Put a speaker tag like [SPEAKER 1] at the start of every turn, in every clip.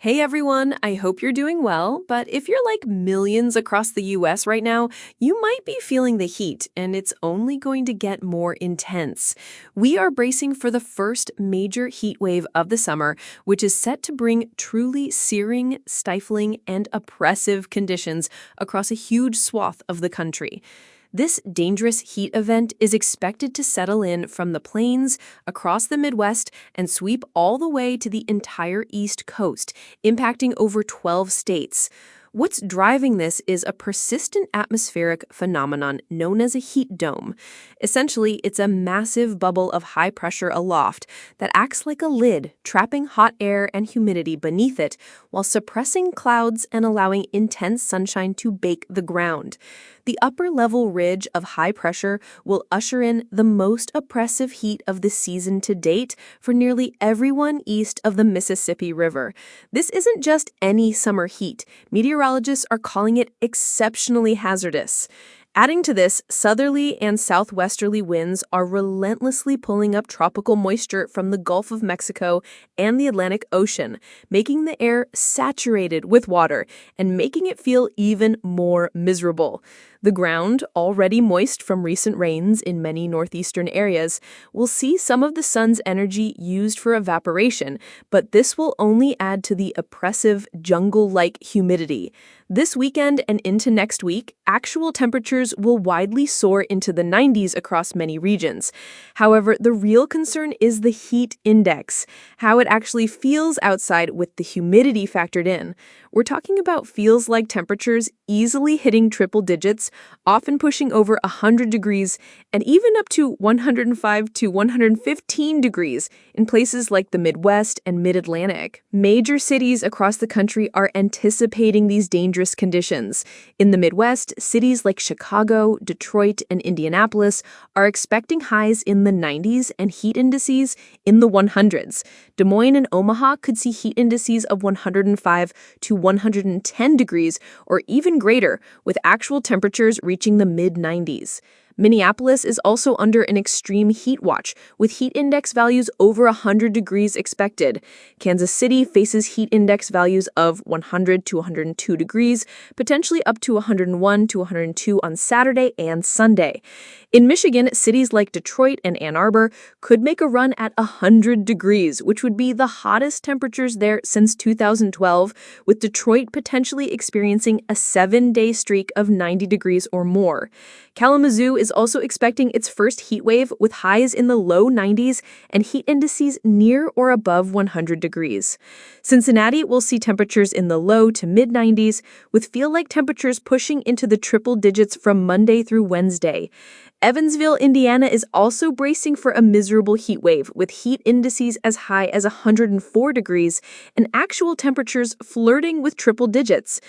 [SPEAKER 1] Hey everyone, I hope you're doing well, but if you're like millions across the US right now, you might be feeling the heat, and it's only going to get more intense. We are bracing for the first major heat wave of the summer, which is set to bring truly searing, stifling, and oppressive conditions across a huge swath of the country. This dangerous heat event is expected to settle in from the plains, across the Midwest, and sweep all the way to the entire East Coast, impacting over 12 states. What's driving this is a persistent atmospheric phenomenon known as a heat dome. Essentially, it's a massive bubble of high pressure aloft that acts like a lid, trapping hot air and humidity beneath it while suppressing clouds and allowing intense sunshine to bake the ground. The upper level ridge of high pressure will usher in the most oppressive heat of the season to date for nearly everyone east of the Mississippi River. This isn't just any summer heat. Meteorologists are calling it exceptionally hazardous. Adding to this, southerly and southwesterly winds are relentlessly pulling up tropical moisture from the Gulf of Mexico and the Atlantic Ocean, making the air saturated with water and making it feel even more miserable. The ground, already moist from recent rains in many northeastern areas, will see some of the sun's energy used for evaporation, but this will only add to the oppressive jungle-like humidity. This weekend and into next week, actual temperatures will widely soar into the 90s across many regions. However, the real concern is the heat index, how it actually feels outside with the humidity factored in. We're talking about feels-like temperatures easily hitting triple digits, often pushing over 100 degrees, and even up to 105 to 115 degrees in places like the Midwest and Mid-Atlantic. Major cities across the country are anticipating these dangerous conditions. In the Midwest, cities like Chicago, Detroit, and Indianapolis are expecting highs in the 90s and heat indices in the 100s. Des Moines and Omaha could see heat indices of 105 to 110 degrees or even greater, with actual temperatures reaching the mid-90s. Minneapolis is also under an extreme heat watch, with heat index values over 100 degrees expected. Kansas City faces heat index values of 100 to 102 degrees, potentially up to 101 to 102 on Saturday and Sunday. In Michigan, cities like Detroit and Ann Arbor could make a run at 100 degrees, which would be the hottest temperatures there since 2012, with Detroit potentially experiencing a 7-day streak of 90 degrees or more. Kalamazoo is also expecting its first heat wave with highs in the low 90s and heat indices near or above 100 degrees. Cincinnati will see temperatures in the low to mid-90s, with feel-like temperatures pushing into the triple digits from Monday through Wednesday. Evansville, Indiana is also bracing for a miserable heat wave, with heat indices as high as 104 degrees and actual temperatures flirting with triple digits.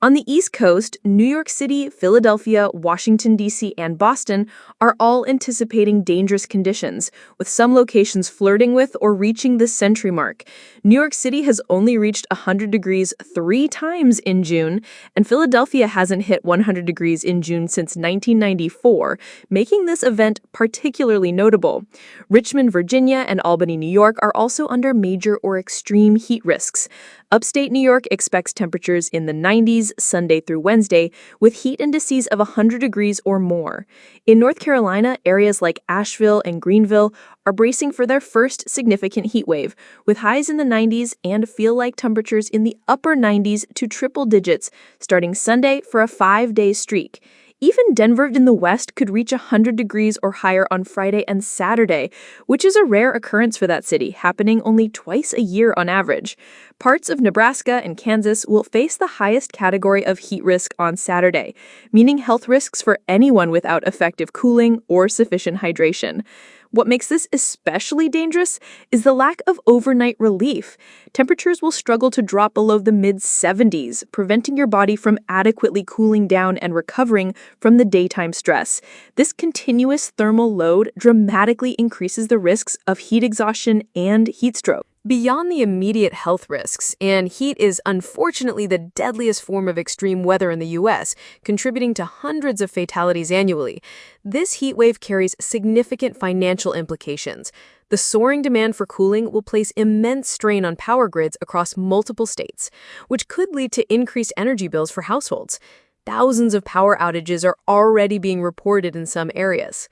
[SPEAKER 1] On the East Coast, New York City, Philadelphia, Washington, D.C., and Boston are all anticipating dangerous conditions, with some locations flirting with or reaching the century mark. New York City has only reached 100 degrees 3 times in June, and Philadelphia hasn't hit 100 degrees in June since 1994, making this event particularly notable. Richmond, Virginia, and Albany, New York are also under major or extreme heat risks. Upstate New York expects temperatures in the 90s Sunday through Wednesday, with heat indices of 100 degrees or more. In North Carolina, areas like Asheville and Greenville are bracing for their first significant heat wave, with highs in the 90s and feel-like temperatures in the upper 90s to triple digits, starting Sunday for a 5-day streak. Even Denver in the west could reach 100 degrees or higher on Friday and Saturday, which is a rare occurrence for that city, happening only twice a year on average. Parts of Nebraska and Kansas will face the highest category of heat risk on Saturday, meaning health risks for anyone without effective cooling or sufficient hydration. What makes this especially dangerous is the lack of overnight relief. Temperatures will struggle to drop below the mid-70s, preventing your body from adequately cooling down and recovering from the daytime stress. This continuous thermal load dramatically increases the risks of heat exhaustion and heat stroke. Beyond the immediate health risks, and heat is unfortunately the deadliest form of extreme weather in the U.S., contributing to hundreds of fatalities annually, this heat wave carries significant financial implications. The soaring demand for cooling will place immense strain on power grids across multiple states, which could lead to increased energy bills for households. Thousands of power outages are already being reported in some areas.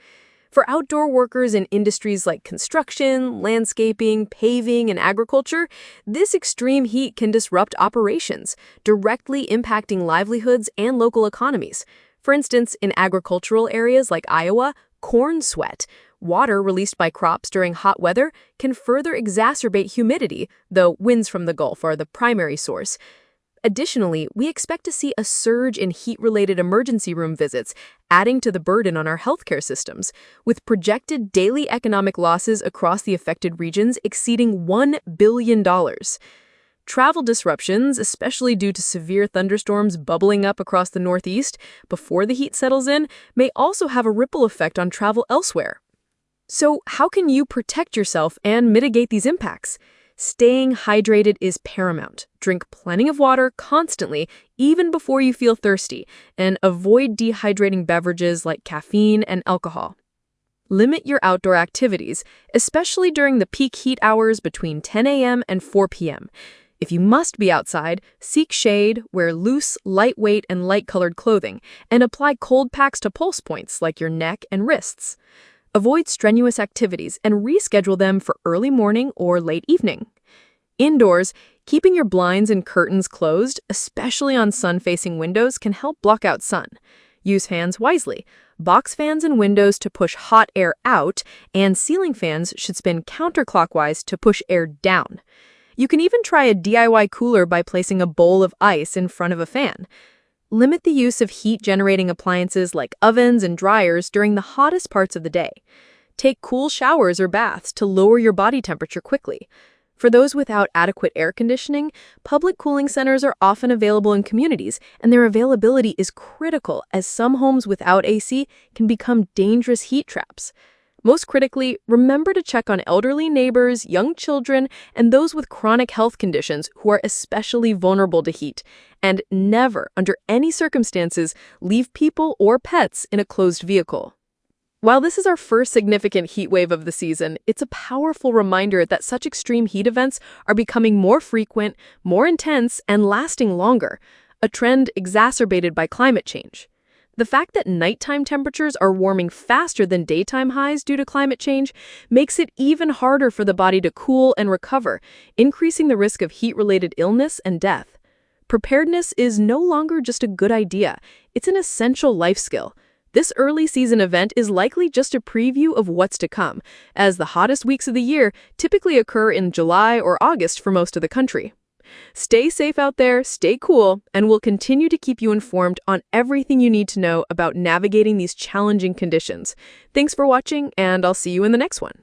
[SPEAKER 1] For outdoor workers in industries like construction, landscaping, paving, and agriculture, this extreme heat can disrupt operations, directly impacting livelihoods and local economies. For instance, in agricultural areas like Iowa, corn sweat, water released by crops during hot weather, can further exacerbate humidity, though winds from the Gulf are the primary source. Additionally, we expect to see a surge in heat-related emergency room visits, adding to the burden on our healthcare systems, with projected daily economic losses across the affected regions exceeding $1 billion. Travel disruptions, especially due to severe thunderstorms bubbling up across the Northeast before the heat settles in, may also have a ripple effect on travel elsewhere. So, how can you protect yourself and mitigate these impacts? Staying hydrated is paramount. Drink plenty of water constantly, even before you feel thirsty, and avoid dehydrating beverages like caffeine and alcohol. Limit your outdoor activities, especially during the peak heat hours between 10 a.m. and 4 p.m. If you must be outside, seek shade, wear loose, lightweight, and light-colored clothing, and apply cold packs to pulse points like your neck and wrists. Avoid strenuous activities and reschedule them for early morning or late evening. Indoors, keeping your blinds and curtains closed, especially on sun-facing windows, can help block out sun. Use fans wisely. Box fans and windows to push hot air out, and ceiling fans should spin counterclockwise to push air down. You can even try a DIY cooler by placing a bowl of ice in front of a fan. Limit the use of heat-generating appliances like ovens and dryers during the hottest parts of the day. Take cool showers or baths to lower your body temperature quickly. For those without adequate air conditioning, public cooling centers are often available in communities, and their availability is critical as some homes without AC can become dangerous heat traps. Most critically, remember to check on elderly neighbors, young children, and those with chronic health conditions who are especially vulnerable to heat. And never, under any circumstances, leave people or pets in a closed vehicle. While this is our first significant heat wave of the season, it's a powerful reminder that such extreme heat events are becoming more frequent, more intense, and lasting longer, a trend exacerbated by climate change. The fact that nighttime temperatures are warming faster than daytime highs due to climate change makes it even harder for the body to cool and recover, increasing the risk of heat-related illness and death. Preparedness is no longer just a good idea, it's an essential life skill. This early season event is likely just a preview of what's to come, as the hottest weeks of the year typically occur in July or August for most of the country. Stay safe out there, stay cool, and we'll continue to keep you informed on everything you need to know about navigating these challenging conditions. Thanks for watching, and I'll see you in the next one.